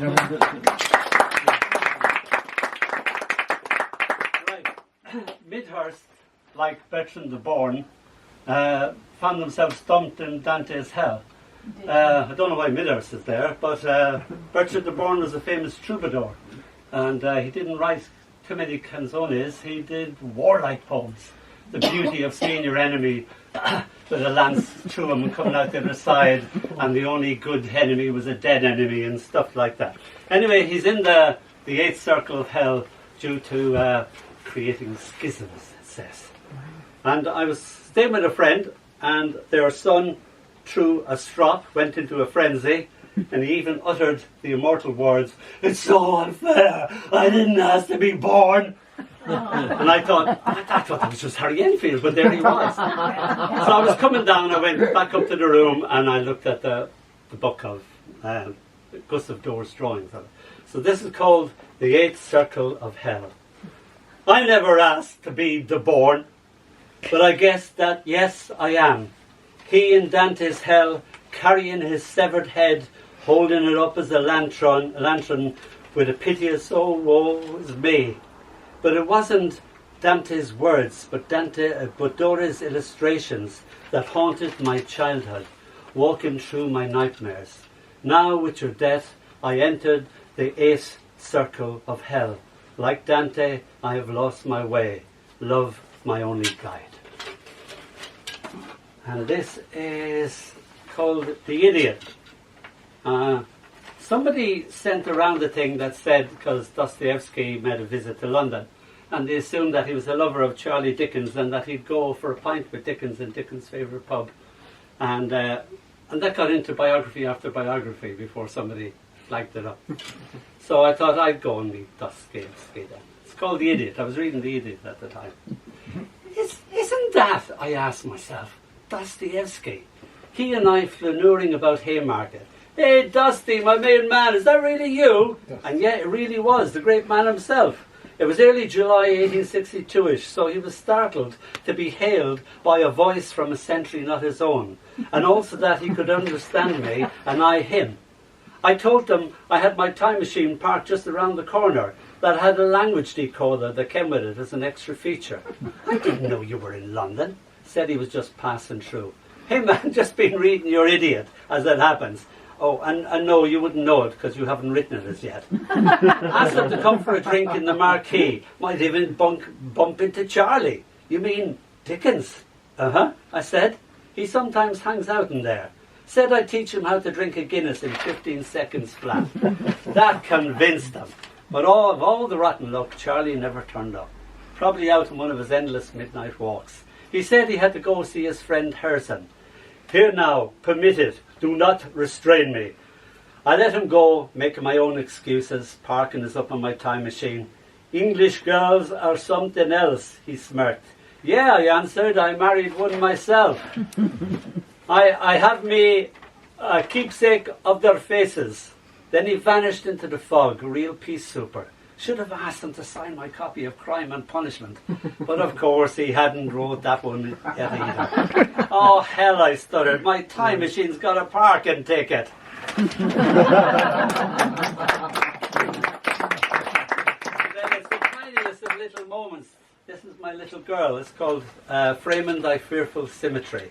Right. Midhurst, like Bertrand the Born, found themselves stumped in Dante's hell. I don't know why Midhurst is there, but Bertrand the Born was a famous troubadour, and he didn't write too many canzones. He did warlike poems. The beauty of seeing your enemy with a lance through him coming out the other side, and the only good enemy was a dead enemy, and stuff like that. Anyway, he's in the eighth circle of hell due to creating schisms, it says. And I was staying with a friend, and their son, through a strop, went into a frenzy, and he even uttered the immortal words, "It's so unfair, I didn't ask to be born." And I thought that was just Harry Enfield, but there he was. So I was coming down, I went back up to the room, and I looked at the book of Gustav Dorr's drawings of it. So this is called The Eighth Circle of Hell. I never asked to be the born, but I guess that, yes, I am. He in Dante's hell, carrying his severed head, holding it up as a lantern with a piteous, "Oh, woe is me." But it wasn't Dante's words, but Dorr's illustrations that haunted my childhood, walking through my nightmares. Now, with your death, I entered the eighth circle of hell. Like Dante, I have lost my way. Love, my only guide. And this is called The Idiot. Somebody sent around a thing that said, because Dostoevsky made a visit to London, and they assumed that he was a lover of Charlie Dickens and that he'd go for a pint with Dickens in Dickens' favourite pub. And that got into biography after biography before somebody flagged it up. So I thought I'd go and meet Dostoevsky then. It's called The Idiot. I was reading The Idiot at the time. Isn't that, I asked myself, Dostoevsky? He and I flaneuring about Haymarket. "Hey, Dusty, my main man, is that really you?" And yet it really was, the great man himself. It was early July 1862-ish, so he was startled to be hailed by a voice from a century not his own, and also that he could understand me and I him. I told him I had my time machine parked just around the corner that had a language decoder that came with it as an extra feature. "I didn't know you were in London," said he was just passing through. "Hey man, just been reading your Idiot, as it happens." "Oh, and no, you wouldn't know it because you haven't written it as yet." "Asked him to come for a drink in the Marquee. Might even bump into Charlie." "You mean Dickens?" "Uh-huh," I said. "He sometimes hangs out in there." Said I'd teach him how to drink a Guinness in 15 seconds flat. That convinced him. But of all the rotten luck, Charlie never turned up. Probably out on one of his endless midnight walks. He said he had to go see his friend Harrison. "Here now, permit it. Do not restrain me." I let him go, making my own excuses, parking us up on my time machine. "English girls are something else," he smirked. "Yeah," I answered, "I married one myself." I have me a keepsake of their faces. Then he vanished into the fog, a real peace super. Should have asked him to sign my copy of Crime and Punishment. But of course he hadn't wrote that one yet either. "Oh hell," I stuttered, "my time machine's got a parking ticket." Then it's the tiniest of little moments. This is my little girl. It's called Framing Thy Fearful Symmetry.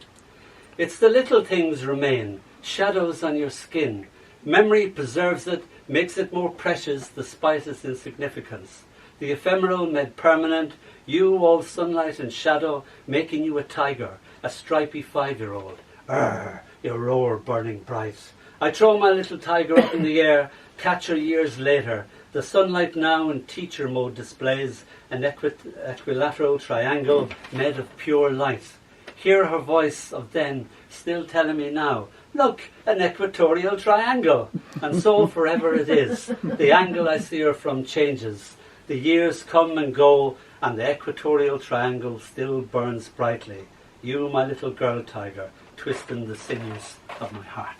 It's the little things remain, shadows on your skin. Memory preserves it, makes it more precious despite its insignificance. The ephemeral made permanent, you all sunlight and shadow, making you a tiger, a stripy 5-year-old. Arr, your roar burning bright. I throw my little tiger up in the air, catch her years later. The sunlight now in teacher mode displays an equilateral triangle made of pure light. Hear her voice of then, still telling me now, "Look, an equatorial triangle." And so forever it is. The angle I see her from changes. The years come and go, and the equatorial triangle still burns brightly. You, my little girl tiger, twisting the sinews of my heart.